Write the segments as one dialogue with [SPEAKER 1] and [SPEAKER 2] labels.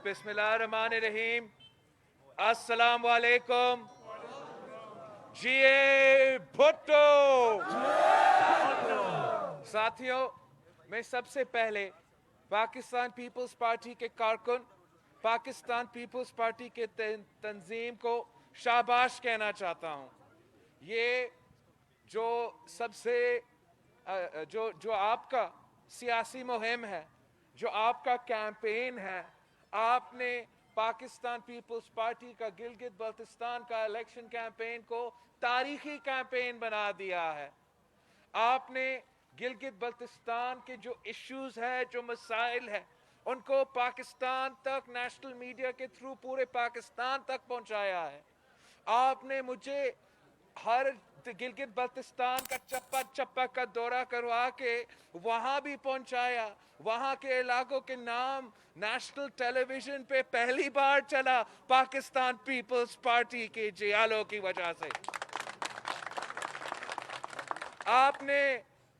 [SPEAKER 1] बिस्मिल्लाहिर्रहमानिर्रहीम। अस्सलाम वालेकुम। जीए भुट्टो। साथियों, मैं सबसे पहले पाकिस्तान पीपल्स पार्टी के कारकुन, पाकिस्तान पीपल्स पार्टी के तंजीम को शाबाश कहना चाहता हूँ। ये जो सबसे जो आपका सियासी मुहिम है, जो आपका कैंपेन है, आपने पाकिस्तान पीपल्स पार्टी का गिलगित बल्तिस्तान का इलेक्शन कैंपेन को तारीखी कैंपेन बना दिया है। आपने गिलगित बल्तिस्तान के जो इश्यूज है, जो मसाइल है, उनको पाकिस्तान तक नेशनल मीडिया के थ्रू पूरे पाकिस्तान तक पहुंचाया है। आपने मुझे हर गिलगित बल्तिस्तान का चप्पा चप्पा का दौरा करवा के वहां भी पहुंचाया। वहां के इलाकों के नाम नेशनल टेलीविजन पे पहली बार चला पाकिस्तान पीपल्स पार्टी के जियालों की वजह से।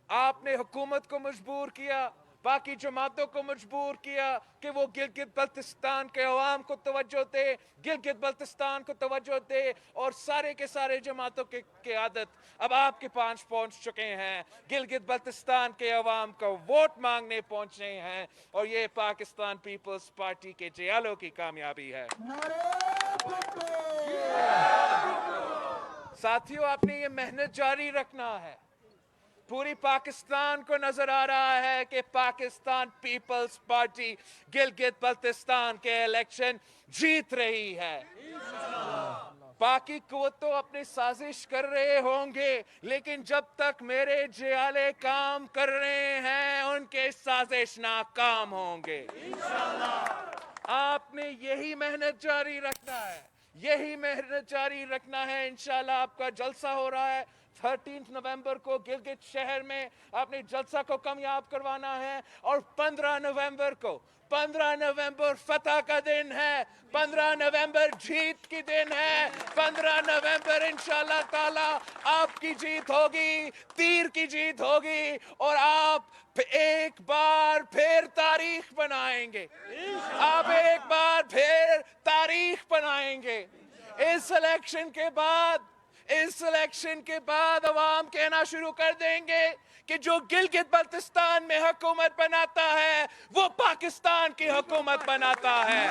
[SPEAKER 1] आपने हुकूमत को मजबूर किया, बाकी जमातों को मजबूर किया कि वो गिलगित बल्तिस्तान के अवाम को तवज्जो दे, गिलगित बल्तिस्तान को तवज्जो दे, और सारे के सारे जमातों के आदत अब आपके पास पहुंच चुके हैं। गिलगित बल्तिस्तान के अवाम को वोट मांगने पहुंचे हैं, और ये पाकिस्तान पीपल्स पार्टी के जियालों की कामयाबी है। साथियों, आपने ये मेहनत जारी रखना है। पूरी पाकिस्तान को नजर आ रहा है कि पाकिस्तान पीपल्स पार्टी गिलगित बल्तिस्तान के इलेक्शन जीत रही है। बाकी कुव्वतें अपनी साजिश कर रहे होंगे, लेकिन जब तक मेरे जियाले काम कर रहे हैं, उनके साजिश नाकाम होंगे। आपने यही मेहनत जारी रखना है, यही मेहनत जारी रखना है। इंशाल्लाह आपका जलसा हो रहा है 13 नवंबर को गिलगित शहर में। आपने जलसा को कामयाब करवाना है, और 15 नवंबर फतह का दिन है, 15 नवंबर जीत की दिन है। 15 नवंबर इंशाल्लाह ताला आपकी जीत होगी, तीर की जीत होगी, और आप एक बार फिर तारीख बनाएंगे। आप एक बार फिर तारीख बनाएंगे। इस इलेक्शन के बाद अवाम कहना शुरू कर देंगे कि जो गिलगित बल्तिस्तान में हुकूमत बनाता है, वो पाकिस्तान की हुकूमत बनाता है।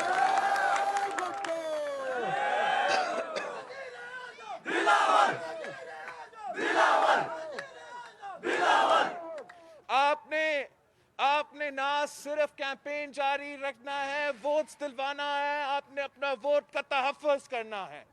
[SPEAKER 1] आपने ना सिर्फ कैंपेन जारी रखना है, वोट्स दिलवाना है, आपने अपना वोट का तहफ़्फ़ुज़ करना है।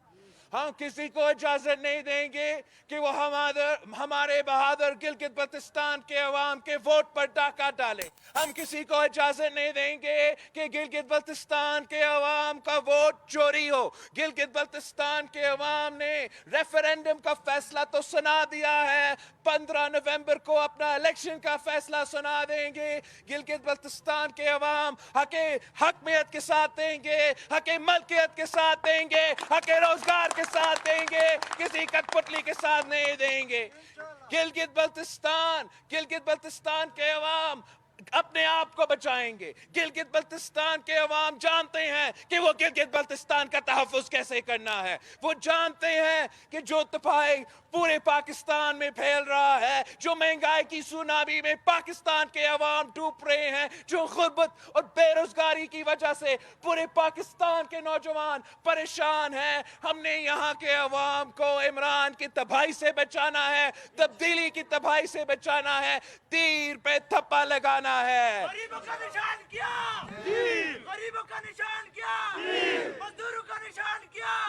[SPEAKER 1] हम किसी को इजाजत नहीं देंगे कि वो हमारे बहादुर गिलगित बल्तिस्तान के अवाम के वोट पर डाका डाले। हम किसी को इजाजत नहीं देंगे कि गिलगित बल्तिस्तान के अवाम का वोट चोरी हो। गिलगित बल्तिस्तान के अवाम ने रेफरेंडम का फैसला तो सुना दिया है, 15 नवंबर को अपना इलेक्शन का फैसला सुना देंगे। गिलगित बल्तिस्तान के अवाम हकमियत के साथ देंगे, हक मलकियत के साथ देंगे, हक रोजगार के साथ देंगे, किसी कठपुतली के साथ नहीं देंगे। गिलगित बल्तिस्तान के अवाम अपने आप को बचाएंगे। गिलगित बल्तिस्तान के अवाम जानते हैं कि वो गिलगित बल्तिस्तान का तहफ़्फ़ुज़ कैसे करना है। वो जानते हैं कि जो तबाही पूरे पाकिस्तान में फैल रहा है, जो महंगाई की सुनामी में पाकिस्तान के अवाम डूब रहे हैं, जो गुर्बत और बेरोजगारी की वजह से पूरे पाकिस्तान के नौजवान परेशान हैं, हमने यहाँ के अवाम को इमरान की तबाही से बचाना है, तब्दीली की तबाही से बचाना है, तीर पे थप्पा लगाना है।
[SPEAKER 2] गरीबों का निशान क्या? गरीबों का निशान क्या? मजदूरों का निशान क्या?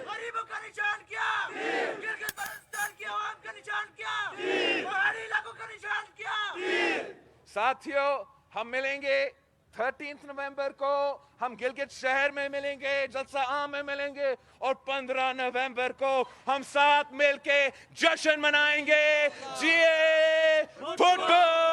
[SPEAKER 2] गरीबों का निशान क्या? गिलगित बल्तिस्तान की आवाम का निशान क्या? पहाड़ी इलाकों का निशान क्या?
[SPEAKER 1] साथियों, हम मिलेंगे 13 नवंबर को, हम गिलगित शहर में मिलेंगे, जलसा आम में मिलेंगे, और 15 नवंबर को हम साथ मिलके जश्न मनाएंगे। जिए भुट्टो।